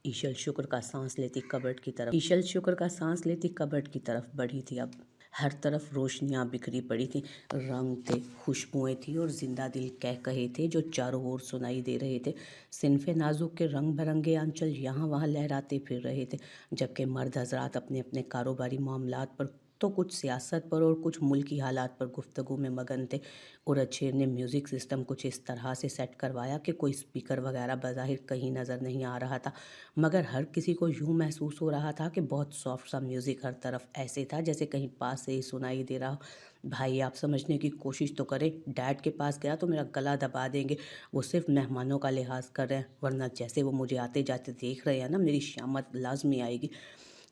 ईशल शुक्र का सांस लेती कबर्ड की तरफ ईशल शुक्र का सांस लेती कबर्ड की तरफ बढ़ी थी। अब हर तरफ रोशनियां बिखरी पड़ी थी, रंग थे, खुशबुएं थी और जिंदा दिल कह कहे थे जो चारों ओर सुनाई दे रहे थे। सिन्फे नाजुक के रंग बिरंगे आंचल यहाँ वहाँ लहराते फिर रहे थे, जबकि मर्द हजरात अपने अपने कारोबारी मामलात पर तो कुछ सियासत पर और कुछ मुल्की हालात पर गुफ्तगू में मगन थे। उरद शेर ने म्यूज़िक सिस्टम कुछ इस तरह से सेट करवाया कि कोई स्पीकर वगैरह बज़ाहिर कहीं नज़र नहीं आ रहा था, मगर हर किसी को यूं महसूस हो रहा था कि बहुत सॉफ्ट सा म्यूज़िक हर तरफ ऐसे था जैसे कहीं पास से ही सुनाई दे रहा हो। भाई आप समझने की कोशिश तो करें, डैड के पास गया तो मेरा गला दबा देंगे। वो सिर्फ मेहमानों का लिहाज कर रहे हैं, वरना जैसे वो मुझे आते जाते देख रहे हैं ना, मेरी शामत लाजमी आएगी।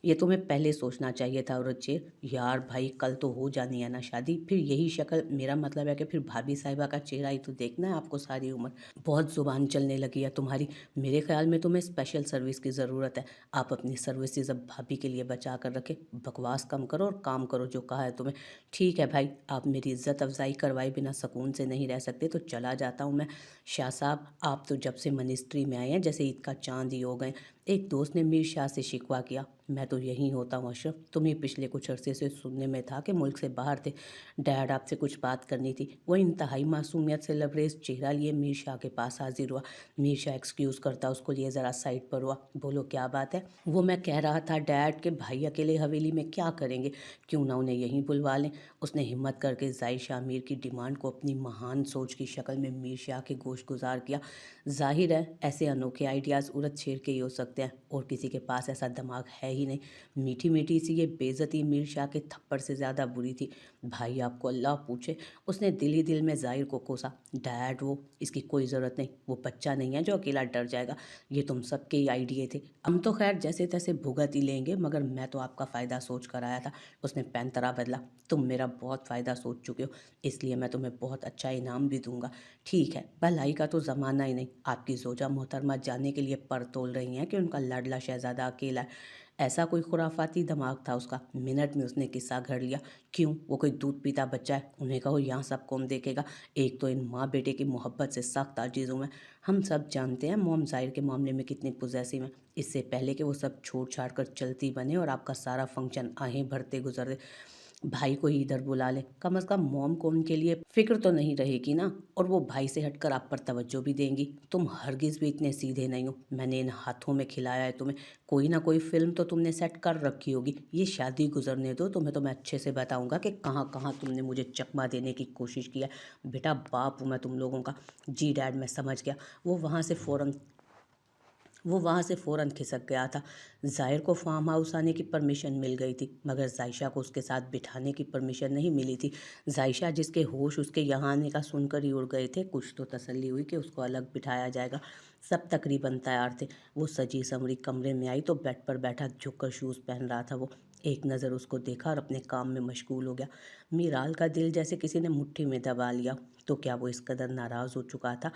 ये तुम्हें पहले सोचना चाहिए था औरत। यार भाई कल तो हो जानी है ना शादी, फिर यही शक्ल, मेरा मतलब है कि फिर भाभी साहिबा का चेहरा ही तो देखना है आपको सारी उम्र। बहुत जुबान चलने लगी है तुम्हारी। मेरे ख्याल में तुम्हें स्पेशल सर्विस की ज़रूरत है। आप अपनी सर्विसेज अब भाभी के लिए बचा कर रखें। बकवास कम करो और काम करो जो कहा है तुम्हें। ठीक है भाई, आप मेरी इज्जत अफजाई करवाए बिना सुकून से नहीं रह सकते तो चला जाता हूँ मैं। शाह साहब आप तो जब से मिनिस्ट्री में आए हैं जैसे ईद का चांद ही हो गए। एक दोस्त ने मीर शाह से शिकवा किया, मैं तो यहीं होता हूँ अशरफ, तुम्हें पिछले कुछ अरसे से सुनने में था कि मुल्क से बाहर थे। डैड आपसे कुछ बात करनी थी। वो इंतहाई मासूमियत से लबरेज चेहरा लिए मीर शाह के पास हाजिर हुआ। मीर शाह एक्सक्यूज़ करता उसको लिए ज़रा साइड पर हुआ। बोलो क्या बात है? वो मैं कह रहा था डैड के भाई अकेले हवेली में क्या करेंगे, क्यों ना उन्हें यहीं बुलवा लें। उसने हिम्मत करके जाहिर शाह मीर की डिमांड को अपनी महान सोच की शक्ल में मीर शाह के गोश गुजार किया। जाहिर है ऐसे अनोखे आइडियाज़ उरद शेर के ही हो सकते हैं, और किसी के पास ऐसा दिमाग है ही नहीं। मीठी मीठी सी ये बेइज्जती मीर शाह के थप्पड़ से ज़्यादा बुरी थी। भाई आपको अल्लाह पूछे, उसने दिल ही दिल में जाहिर को कोसा। डैड वो इसकी कोई ज़रूरत नहीं, वो बच्चा नहीं है जो अकेला डर जाएगा। ये तुम सबके ही आइडिए थे। हम तो खैर जैसे तैसे भुगत ही लेंगे, मगर मैं तो आपका फ़ायदा सोच कर आया था। उसने पैंतरा बदला। तुम मेरा बहुत फ़ायदा सोच चुके हो, इसलिए मैं तुम्हें बहुत अच्छा इनाम भी दूंगा। ठीक है, भलाई का तो ज़माना ही नहीं। आपकी जोजा मोहतरमा जानने के लिए पर तोल रही हैं कि उनका लाडला शहजादा अकेला है। ऐसा कोई खुराफाती दिमाग था उसका। मिनट में उसने किस्सा घर लिया। क्यों, वो कोई दूध पीता बच्चा है? उन्हें कहो यहाँ सब कौन देखेगा। एक तो इन माँ बेटे की मोहब्बत से सख्त आजिज़ हूँ मैं। हम सब जानते हैं मोम जाहिर के मामले में कितनी पोजेसिव है। इससे पहले कि वो सब छोड़ छाड़ कर चलती बने और आपका सारा फंक्शन आहें भरते गुजर भाई को ही इधर बुला ले, कम से कम मोम को उनके लिए फिक्र तो नहीं रहेगी ना, और वो भाई से हटकर आप पर तवज्जो भी देंगी। तुम हरगिज़ भी इतने सीधे नहीं हो। मैंने इन हाथों में खिलाया है तुम्हें। कोई ना कोई फिल्म तो तुमने सेट कर रखी होगी। ये शादी गुजरने दो, तुम्हें तो मैं अच्छे से बताऊंगा कि कहाँ कहाँ तुमने मुझे चकमा देने की कोशिश की है। बेटा बाप हूँ मैं तुम लोगों का। जी डैड मैं समझ गया। वो वहाँ से फ़ौरन खिसक गया था। ज़ाहिर को फार्म हाउस आने की परमिशन मिल गई थी, मगर जायशा को उसके साथ बिठाने की परमिशन नहीं मिली थी। जायशा जिसके होश उसके यहाँ आने का सुनकर ही उड़ गए थे, कुछ तो तसल्ली हुई कि उसको अलग बिठाया जाएगा। सब तकरीबन तैयार थे। वो सजी संवरी कमरे में आई तो बेड पर बैठा झुककर शूज़ पहन रहा था वो। एक नज़र उसको देखा और अपने काम में मशगूल हो गया। मीराल का दिल जैसे किसी ने मुट्ठी में दबा लिया। तो क्या वो इस कदर नाराज़ हो चुका था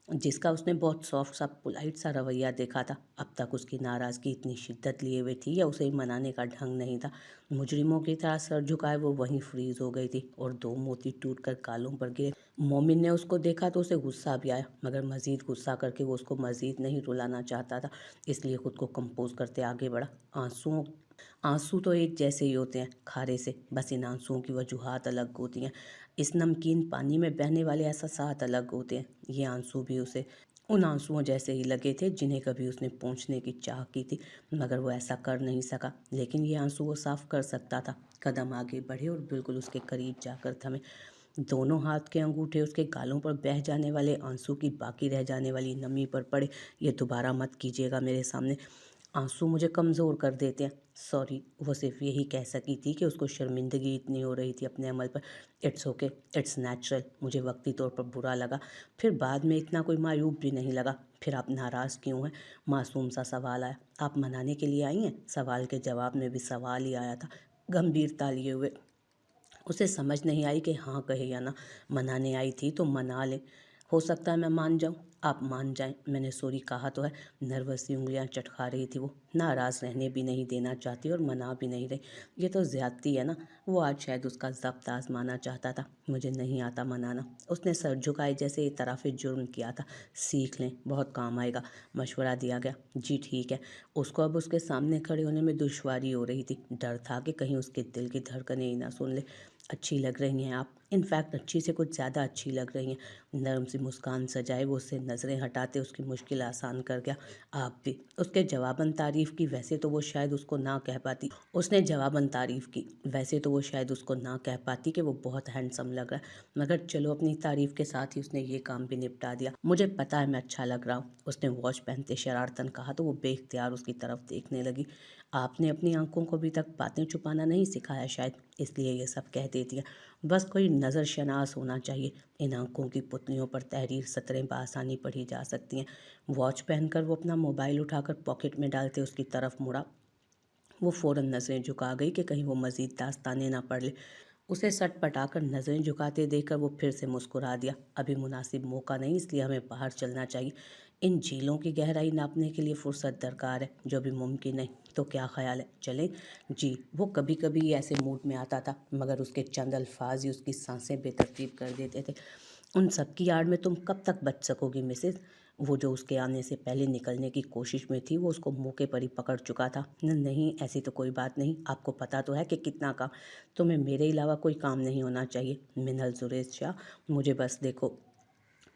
जिसका उसने बहुत सॉफ्ट सा पोलाइट सा रवैया देखा था? अब तक उसकी नाराज़गी इतनी शिद्दत लिए हुए थी या उसे मनाने का ढंग नहीं था? मुजरिमों की तरह सर झुकाए वो वहीं फ्रीज हो गई थी और दो मोती टूटकर गालों पर गिरे। मोमिन ने उसको देखा तो उसे गुस्सा भी आया, मगर मज़ीद गुस्सा करके वो उसको मज़ीद नहीं रुलाना चाहता था, इसलिए खुद को कंपोज करते आगे बढ़ा। आंसुओं आंसू तो एक जैसे ही होते हैं खारे से, बस इन आंसुओं की वजूहात अलग होती हैं। इस नमकीन पानी में बहने वाले एहसासात अलग होते हैं। ये आंसू भी उसे उन आंसुओं जैसे ही लगे थे जिन्हें कभी उसने पोंछने की चाह की थी, मगर वो ऐसा कर नहीं सका। लेकिन ये आंसू वो साफ कर सकता था। कदम आगे बढ़े और बिल्कुल उसके करीब जाकर थमे। दोनों हाथ के अंगूठे उसके गालों पर बह जाने वाले आंसू की बाकी रह जाने वाली नमी पर पड़े। ये दोबारा मत कीजिएगा मेरे सामने। आंसू मुझे कमज़ोर कर देते हैं। सॉरी, वो सिर्फ यही कह सकी थी कि उसको शर्मिंदगी इतनी हो रही थी अपने अमल पर। It's okay, it's natural. मुझे वक्ती तौर पर बुरा लगा, फिर बाद में इतना कोई मायूब भी नहीं लगा। फिर आप नाराज़ क्यों हैं? मासूम सा सवाल आया। आप मनाने के लिए आई हैं? सवाल के जवाब में भी सवाल ही आया था, गंभीरता लिए हुए। उसे समझ नहीं आई कि हाँ कहे या ना। मनाने आई थी तो मना ले। हो सकता है मैं मान जाऊँ, आप मान जाएं, मैंने सॉरी कहा तो है। नर्वस सी उंगलियां चटका रही थी वो, नाराज़ रहने भी नहीं देना चाहती और मना भी नहीं रही। ये तो ज़्यादती है ना। वो आज शायद उसका ज़ब्त आजमाना चाहता था। मुझे नहीं आता मनाना। उसने सर झुकाए जैसे इतराफ़े जुर्म किया था। सीख लें, बहुत काम आएगा। मशवरा दिया गया। जी ठीक है। उसको अब उसके सामने खड़े होने में दुश्वारी हो रही थी। डर था कि कहीं उसके दिल की धड़कनें ही ना सुन ले। अच्छी लग रही हैं आप, इनफैक्ट अच्छी से कुछ ज़्यादा अच्छी लग रही हैं। नरम सी मुस्कान सजाए वो उससे नज़रें हटाते उसकी मुश्किल आसान कर गया। आप भी। उसके जवाबन तारीफ़ की, वैसे तो वो शायद उसको ना कह पाती। उसने जवाबन तारीफ़ की, वैसे तो वो शायद उसको ना कह पाती कि वो बहुत हैंडसम लग रहा है, मगर चलो अपनी तारीफ़ के साथ ही उसने ये काम भी निपटा दिया। मुझे पता है मैं अच्छा लग रहा हूँ, उसने वॉच पहनते शरारतन कहा तो वो बेख्तियार उसकी तरफ देखने लगी। आपने अपनी आंखों को अभी तक बातें छुपाना नहीं सिखाया शायद, इसलिए ये सब कह देती है। बस कोई नज़र शनास होना चाहिए। इन आंखों की पुतलियों पर तहरीर सतरें बआसानी पढ़ी जा सकती हैं। वॉच पहनकर वो अपना मोबाइल उठाकर पॉकेट में डालते उसकी तरफ मुड़ा। वो फ़ौरन नज़रें झुका गई कि कहीं वो मज़ीद दास्तानें ना पढ़ ले। उसे सटपटाकर नज़रें झुकाते देखकर वो फिर से मुस्कुरा दिया। अभी मुनासिब मौका नहीं, इसलिए हमें बाहर चलना चाहिए। इन झीलों की गहराई नापने के लिए फुर्सत दरकार है, जो भी मुमकिन है। तो क्या ख्याल है, चलें? जी। वो कभी कभी ऐसे मूड में आता था, मगर उसके चंद अल्फाज ही उसकी सांसें बेतरतीब कर देते थे। उन सब की आड़ में तुम कब तक बच सकोगी मिसेज? वो जो उसके आने से पहले निकलने की कोशिश में थी, वो उसको मौके पर ही पकड़ चुका था। नहीं, ऐसी तो कोई बात नहीं। आपको पता तो है कि कितना काम। तुम्हें मेरे अलावा कोई काम नहीं होना चाहिए मिनहल जुरेज शाह। मुझे बस देखो,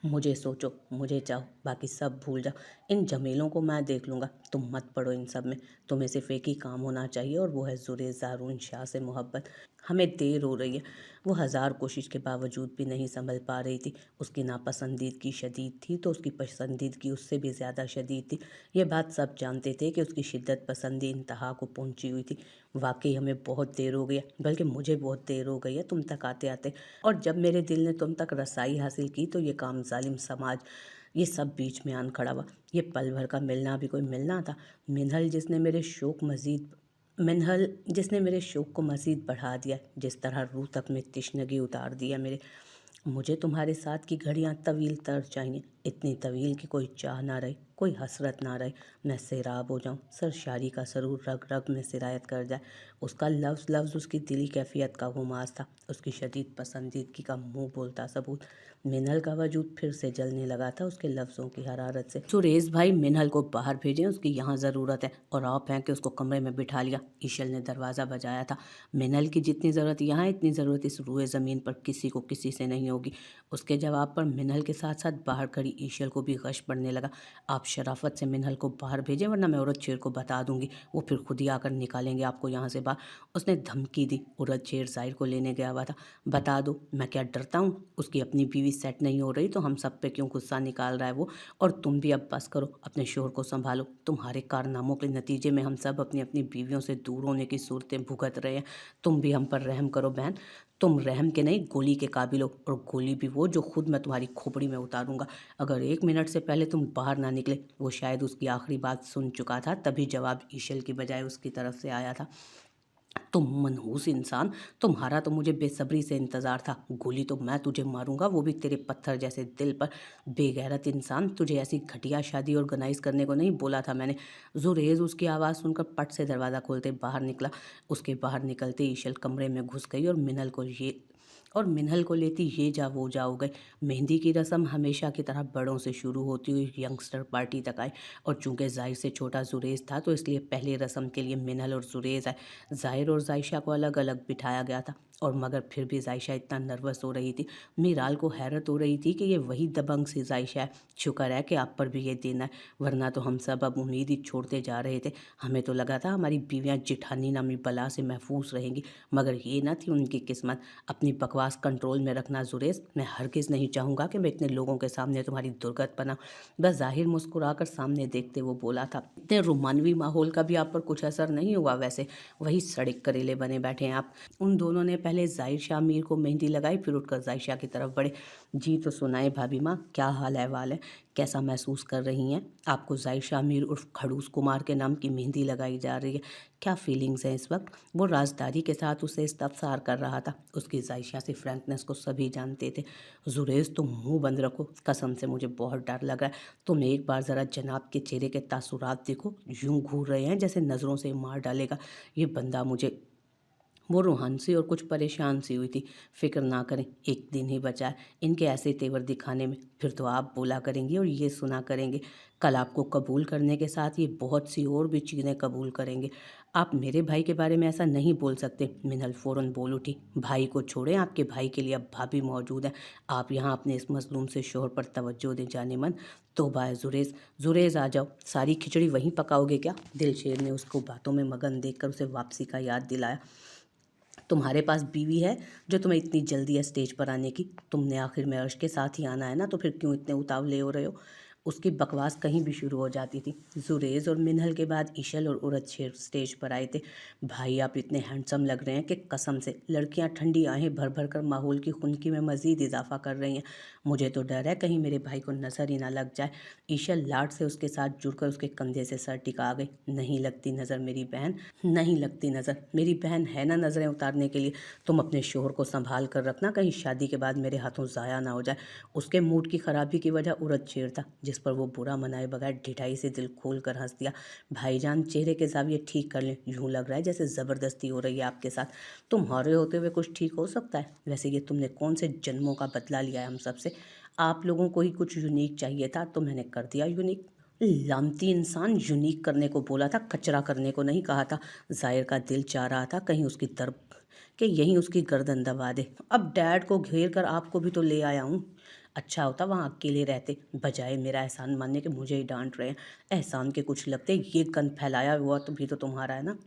मुझे सोचो, मुझे चाहो, बाकी सब भूल जाओ। इन झमेलों को मैं देख लूँगा, तुम मत पड़ो इन सब में। तुम्हें सिर्फ एक ही काम होना चाहिए और वो है जुरेज हारून शाह से मोहब्बत। हमें देर हो रही है। वो हज़ार कोशिश के बावजूद भी नहीं संभल पा रही थी। उसकी नापसंदीदगी शदीद थी तो उसकी पसंदीदगी उससे भी ज़्यादा शदीद थी। ये बात सब जानते थे कि उसकी शिद्दत पसंदी इंतहा को पहुंची हुई थी। वाकई हमें बहुत देर हो गई है, बल्कि मुझे बहुत देर हो गई है तुम तक आते आते। और जब मेरे दिल ने तुम तक रसाई हासिल की तो ये काम जालिम समाज, ये सब बीच में आन खड़ा हुआ। ये पल भर का मिलना भी कोई मिलना था? मिनहल जिसने मेरे शौक़ को मज़ीद बढ़ा दिया, जिस तरह रूह तक में तिश्नगी उतार दिया मेरे। मुझे तुम्हारे साथ की घड़ियाँ तवील तर चाहिए, इतनी तवील कि कोई चाह ना रहे, कोई हसरत ना रहे। मैं सैराब हो जाऊँ, सरशारी का सरूर रग रग में सिरायत कर जाए। उसका लफ्ज़ लफ्ज़ उसकी दिली कैफियत का गुमाज था, उसकी शदीद पसंदीदगी का मुँह बोलता सबूत। मिनहल का वजूद फिर से जलने लगा था उसके लफ्ज़ों की हरारत से। सुरेश भाई, मिनहल को बाहर भेजें, उसकी यहाँ ज़रूरत है। और आप हैं कि उसको कमरे में बिठा लिया। ईशल ने दरवाज़ा बजाया था। मिनहल की जितनी ज़रूरत यहाँ है, इतनी ज़रूरत इस रूए ज़मीन पर किसी को किसी से नहीं होगी। उसके जवाब पर मिनहल के साथ साथ बाहर खड़ी ईशल को भी गश पड़ने लगा। आप शराफत से मिनहल को बाहर भेजें, वरना मैं औरत शेर को बता दूंगी। वो फिर खुद ही आकर निकालेंगे आपको यहाँ से बाहर। उसने धमकी दी। औरत शेर ज़ाहिर को लेने गया हुआ था। बता दो, मैं क्या डरता हूँ? उसकी अपनी बीवी सेट नहीं हो रही तो हम सब पे क्यों गुस्सा निकाल रहा है वो? और तुम भी अब बस करो, अपने शोहर को संभालो। तुम्हारे कारनामों के नतीजे में हम सब अपनी अपनी बीवियों से दूर होने की सूरतें भुगत रहे हैं। तुम भी हम पर रहम करो बहन। तुम रहम के नहीं, गोली के काबिल हो, और गोली भी वो जो खुद मैं तुम्हारी खोपड़ी में उतारूंगा अगर 1 मिनट से पहले तुम बाहर ना निकले। वो शायद उसकी आखिरी बात सुन चुका था, तभी जवाब ईशल की बजाय उसकी तरफ से आया था। तुम मनहूस इंसान, तुम्हारा तो मुझे बेसब्री से इंतज़ार था। गोली तो मैं तुझे मारूंगा, वो भी तेरे पत्थर जैसे दिल पर। बेगैरत इंसान, तुझे ऐसी घटिया शादी ऑर्गेनाइज करने को नहीं बोला था मैंने। जुरेज उसकी आवाज़ सुनकर पट से दरवाज़ा खोलते बाहर निकला। उसके बाहर निकलते ईशल कमरे में घुस गई और मिनहल को लेती ये जा वो जा हो गए। मेहंदी की रस्म हमेशा की तरह बड़ों से शुरू होती हुई यंगस्टर पार्टी तक आई, और चूंकि ज़ाहिर से छोटा जुरेज था तो इसलिए पहले रस्म के लिए मिनहल और जुरेज आए। ज़ाहिर और जायशा को अलग अलग बिठाया गया था, और मगर फिर भी जायशा इतना नर्वस हो रही थी। मीराल को हैरत हो रही थी कि ये वही दबंग सी जायशा है। शुक्र है कि आप पर भी ये दिन है, वरना तो हम सब अब उम्मीद ही छोड़ते जा रहे थे। हमें तो लगा था हमारी बीवियाँ जिठानी नामी बला से महफूज रहेंगी, मगर ये ना थी उनकी किस्मत। अपनी बकवास कंट्रोल में रखना जुरेज। मैं हरगिज़ नहीं चाहूँगा कि मैं इतने लोगों के सामने तुम्हारी दुर्गत बना। बस ज़ाहिर मुस्कुराकर सामने देखते वो बोला था। इतने रोमानवी माहौल का भी आप पर कुछ असर नहीं हुआ वैसे? वही सड़क करेले बने बैठे हैं आप। उन दोनों ने पहले ज़ाहिर शाह मीर को मेहंदी लगाई, फिर उठकर ज़ायशा की तरफ बढ़े। जी तो सुनाए भाभी माँ, क्या हाल अहवाल है, कैसा महसूस कर रही हैं? आपको ज़ाहिर शाह मीर उर्फ खड़ूस कुमार के नाम की मेहंदी लगाई जा रही है, क्या फीलिंग्स हैं इस वक्त? वो राजदारी के साथ उसे इस्तफसार कर रहा था। उसकी ज़ायशा से फ्रैंकनेस को सभी जानते थे। जुरेज तुम मुंह बंद रखो, कसम से मुझे बहुत डर लग रहा है। तुम एक बार ज़रा जनाब के चेहरे के तासुरात देखो, यूं घूर रहे हैं जैसे नज़रों से मार डालेगा ये बंदा मुझे। वो रूहान सी और कुछ परेशान सी हुई थी। फिक्र ना करें, एक दिन ही बचा है इनके ऐसे तेवर दिखाने में, फिर तो आप बोला करेंगी और ये सुना करेंगे। कल आपको कबूल करने के साथ ये बहुत सी और भी चीज़ें कबूल करेंगे। आप मेरे भाई के बारे में ऐसा नहीं बोल सकते। मिनल फ़ौरन बोल उठी, भाई को छोड़ें, आपके भाई के लिए अब भाभी मौजूद है। आप यहाँ अपने इस मजलूम से शोहर पर तवज्जो दें जाने मन। तौबा है जुरेज, जुरेज आ जाओ, सारी खिचड़ी वहीं पकाओगे क्या? दिलशेर ने उसको बातों में मगन देखकर उसे वापसी का याद दिलाया। तुम्हारे पास बीवी है जो तुम्हें इतनी जल्दी है स्टेज पर आने की? तुमने आखिर में अर्श के साथ ही आना है ना, तो फिर क्यों इतने उतावले हो रहे हो? उसकी बकवास कहीं भी शुरू हो जाती थी। जुरेज और मिनहल के बाद इशल और उरद शेर स्टेज पर आए थे। भाई आप इतने हैंडसम लग रहे हैं कि कसम से लड़कियां ठंडी आहें भर भर कर माहौल की खुनकी में मज़ीद इजाफा कर रही हैं। मुझे तो डर है कहीं मेरे भाई को नज़र ही ना लग जाए। ईशल लाड से उसके साथ जुड़कर उसके कंधे से सर टिका गई। नहीं लगती नज़र मेरी बहन, नहीं लगती नज़र। मेरी बहन है ना नज़रें उतारने के लिए। तुम अपने शोहर को संभाल कर रखना, कहीं शादी के बाद मेरे हाथों ज़ाया ना हो जाए। उसके मूड की खराबी की वजह उरद शेर था, जिस पर वो बुरा मनाए बगैर ढिठाई से दिल खोल कर हंस दिया। भाईजान चेहरे के जाविये ठीक कर लें, यूँ लग रहा है जैसे ज़बरदस्ती हो रही है आपके साथ। तुम्हारे होते हुए कुछ ठीक हो सकता है? वैसे ये तुमने कौन से जन्मों का बदला लिया है हम सबसे? आप लोगों को ही कुछ यूनिक चाहिए था तो मैंने कर दिया यूनिक। लामती इंसान, यूनिक करने को बोला था, कचरा करने को नहीं कहा था। ज़ाहिर का दिल चाह रहा था कहीं उसकी दर कि यहीं उसकी गर्दन दबा दे। अब डैड को घेर कर आपको भी तो ले आया हूँ। अच्छा होता वहाँ अकेले रहते, बजाय मेरा एहसान मानने के मुझे ही डांट रहे हैं। एहसान के कुछ लगते, ये गंद फैलाया हुआ तो भी तो तुम्हारा है ना,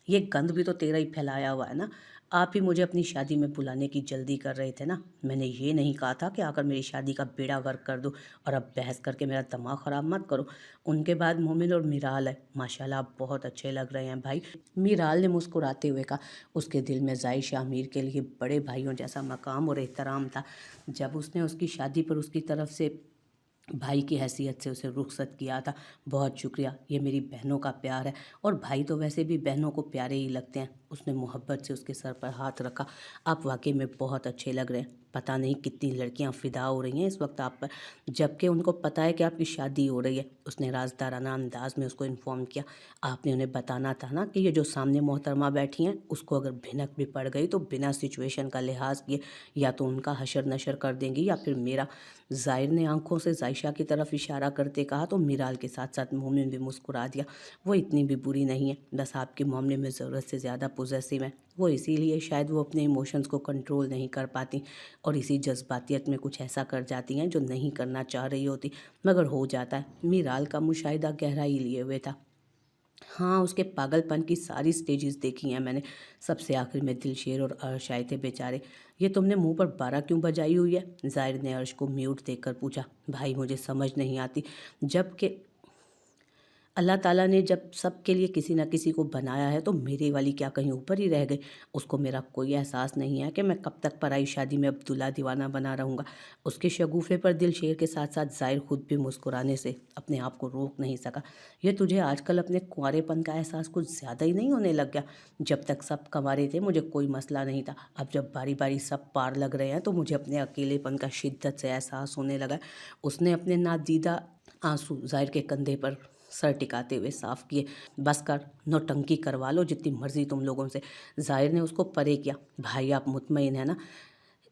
ये गंद भी तो तेरा ही फैलाया हुआ है ना। आप ही मुझे अपनी शादी में बुलाने की जल्दी कर रहे थे ना। मैंने ये नहीं कहा था कि आकर मेरी शादी का बेड़ा गर्क कर दो और अब बहस करके मेरा दिमाग ख़राब मत करो। उनके बाद मोमिन और मिराल है, माशाल्लाह आप बहुत अच्छे लग रहे हैं भाई। मिराल ने मुस्कुराते हुए कहा। उसके दिल में ज़ाहिर शाह मीर के लिए बड़े भाइयों जैसा मकाम और एहतराम था। जब उसने उसकी शादी पर उसकी तरफ से भाई की हैसियत से उसे रुखसत किया था। बहुत शुक्रिया, ये मेरी बहनों का प्यार है, और भाई तो वैसे भी बहनों को प्यारे ही लगते हैं। उसने मोहब्बत से उसके सर पर हाथ रखा। आप वाकई में बहुत अच्छे लग रहे हैं। पता नहीं कितनी लड़कियां फ़िदा हो रही हैं इस वक्त आप पर, जबकि उनको पता है कि आपकी शादी हो रही है। उसने राजदाराना अंदाज में उसको इन्फॉर्म किया। आपने उन्हें बताना था ना कि ये जो सामने मोहतरमा बैठी हैं, उसको अगर भिनक भी पड़ गई तो बिना सिचुएशन का लिहाज किए या तो उनका हशर नशर कर देंगी या फिर मेरा। ज़ाहिर ने आंखों से ज़ायशा की तरफ इशारा करते कहा तो मिराल के साथ साथ मोमिन भी मुस्कुरा दिया। वो इतनी भी बुरी नहीं है, बस आपके मामले में ज़रूरत से ज़्यादा पॉजेसिव है। वो इसीलिए शायद वो अपने इमोशंस को कंट्रोल नहीं कर पाती और इसी जज्बातियत में कुछ ऐसा कर जाती हैं जो नहीं करना चाह रही होती, मगर हो जाता है। मिराल का मुशाहिदा गहराई लिए हुए था। हाँ, उसके पागलपन की सारी स्टेजेस देखी हैं मैंने। सबसे आखिर में दिलशेर और अर्श आए थे बेचारे। ये तुमने मुंह पर 12 क्यों बजाई हुई है? ज़ाहिर ने अर्श को म्यूट देखकर पूछा। भाई मुझे समझ नहीं आती, जबकि अल्लाह ताला ने जब सबके लिए किसी न किसी को बनाया है तो मेरे वाली क्या कहीं ऊपर ही रह गई? उसको मेरा कोई एहसास नहीं है कि मैं कब तक पराई शादी में अब दूल्हा दीवाना बना रहूँगा। उसके शगुफे पर दिलशेर के साथ साथ ज़ाहिर खुद भी मुस्कुराने से अपने आप को रोक नहीं सका। ये तुझे आजकल अपने कुंवारेपन का एहसास कुछ ज़्यादा ही नहीं होने लग गया? जब तक सब कंवारे थे मुझे कोई मसला नहीं था, अब जब बारी बारी सब पार लग रहे हैं तो मुझे अपने अकेलेपन का शिद्दत से एहसास होने लगा। उसने अपने नादीदा आंसू ज़ाहिर के कंधे पर सर टिकाते हुए साफ किए। बस कर, नौटंकी करवा लो जितनी मर्जी तुम लोगों से। ज़ाहिर ने उसको परे किया। भाई आप मुतमईन है ना?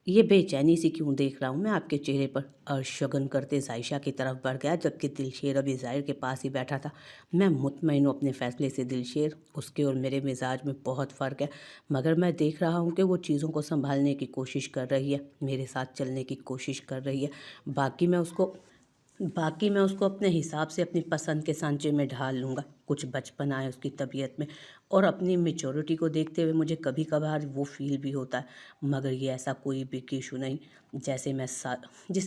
ये बेचैनी सी क्यों देख रहा हूँ मैं आपके चेहरे पर? और शगन करते ज़ायशा की तरफ बढ़ गया, जबकि दिलशेर अभी ज़ाहिर के पास ही बैठा था। मैं मुतमईन हूँ अपने फ़ैसले से दिलशेर, उसके और मेरे मिजाज में बहुत फ़र्क है, मगर मैं देख रहा हूँ कि वो चीज़ों को संभालने की कोशिश कर रही है, मेरे साथ चलने की कोशिश कर रही है। बाकी मैं उसको बाकी मैं उसको अपने हिसाब से अपनी पसंद के सांचे में ढाल लूँगा। कुछ बचपना है उसकी तबीयत में, और अपनी मेच्योरिटी को देखते हुए मुझे कभी कभार वो फील भी होता है, मगर ये ऐसा कोई बिग इशू नहीं जिसे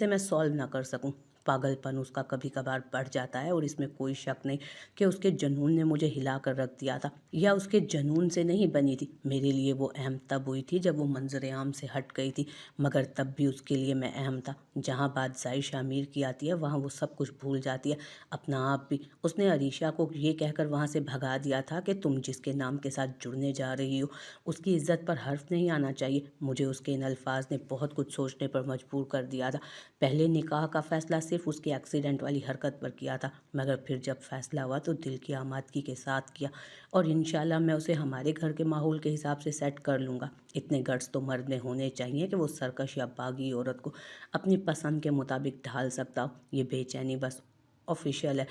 मैं सॉल्व ना कर सकूं। पागलपन उसका कभी कभार बढ़ जाता है, और इसमें कोई शक नहीं कि उसके जुनून ने मुझे हिला कर रख दिया था, या उसके जुनून से नहीं बनी थी। मेरे लिए वो अहम तब हुई थी जब वो मंजर आम से हट गई थी, मगर तब भी उसके लिए मैं अहम था। जहाँ बात ज़ाहिशा मीर की आती है वहाँ वो सब कुछ भूल जाती है, अपना आप भी। उसने अरीशा को ये कहकर वहाँ से भगा दिया था कि तुम जिसके नाम के साथ जुड़ने जा रही हो उसकी इज्जत पर हर्फ नहीं आना चाहिए। मुझे उसके इन अल्फाज ने बहुत कुछ सोचने पर मजबूर कर दिया था। पहले निकाह का फ़ैसला सिर्फ उसकी एक्सीडेंट वाली हरकत पर किया था, मगर फिर जब फ़ैसला हुआ तो दिल की आमादगी के साथ किया, और इंशाल्लाह मैं उसे हमारे घर के माहौल के हिसाब से सेट कर लूँगा। इतने गट्स तो मर्द में होने चाहिए कि वो सरकश या बागी औरत को अपनी पसंद के मुताबिक ढाल सकता हो। ये बेचैनी बस ऑफिशियल है,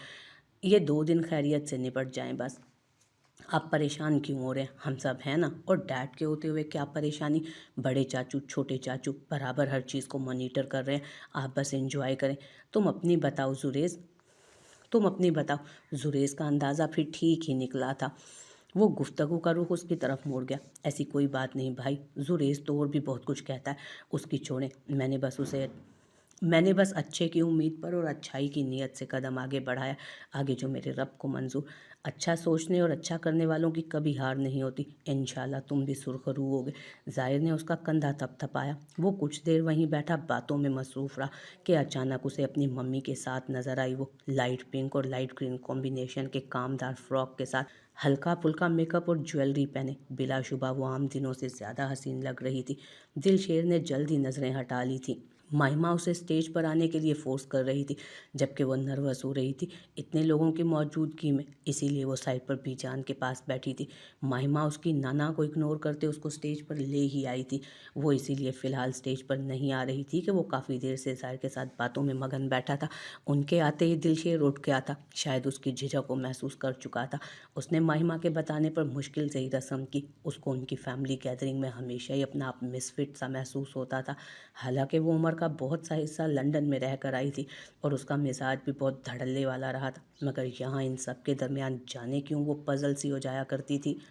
ये 2 दिन खैरियत से निपट जाएं बस। आप परेशान क्यों हो रहे हैं, हम सब हैं ना। और डैड के होते हुए क्या परेशानी, बड़े चाचू छोटे चाचू बराबर हर चीज़ को मॉनिटर कर रहे हैं, आप बस एंजॉय करें। तुम अपनी बताओ जुरेज, तुम अपनी बताओ। जुरेज का अंदाज़ा फिर ठीक ही निकला था। वो गुफ्तगू का रुख उसकी तरफ मोड़ गया। ऐसी कोई बात नहीं भाई, जुरेज तो और भी बहुत कुछ कहता है, उसकी छोड़ें। मैंने बस अच्छे की उम्मीद पर और अच्छाई की नीयत से कदम आगे बढ़ाया, आगे जो मेरे रब को मंजूर। अच्छा सोचने और अच्छा करने वालों की कभी हार नहीं होती। इंशाल्लाह तुम भी सुरखरू होगे। ज़ाहिर ने उसका कंधा थपथपाया। वो कुछ देर वहीं बैठा बातों में मसरूफ़ रहा कि अचानक उसे अपनी मम्मी के साथ नज़र आई। वो लाइट पिंक और लाइट ग्रीन कॉम्बिनेशन के कामदार फ्रॉक के साथ हल्का फुल्का मेकअप और ज्वेलरी पहने बिलाशुबा वो आम दिनों से ज़्यादा हसीन लग रही थी। दिलशेर ने जल्दी नज़रें हटा ली थी। माहिमा उसे स्टेज पर आने के लिए फोर्स कर रही थी, जबकि वो नर्वस हो रही थी इतने लोगों की मौजूदगी में, इसीलिए वो साइड पर बीजान के पास बैठी थी। माहिमा उसकी नाना को इग्नोर करते उसको स्टेज पर ले ही आई थी। वो इसीलिए फ़िलहाल स्टेज पर नहीं आ रही थी कि वो काफ़ी देर से ज़ाहिर के साथ बातों में मगन बैठा था। उनके आते ही दिलशेर उठ गया था, शायद उसकी झिझक को महसूस कर चुका था। उसने माहिमा के बताने पर मुश्किल से ही रस्म की। उसको उनकी फैमिली गैदरिंग में हमेशा ही अपना आप मिसफिट सा महसूस होता था। हालांकि वो उम्र का बहुत सा हिस्सा लंदन में रह कर आई थी और उसका मिजाज भी बहुत धड़ल्ले वाला रहा था, मगर यहाँ इन सब के दरमियान जाने क्यों वो पजल सी हो जाया करती थी।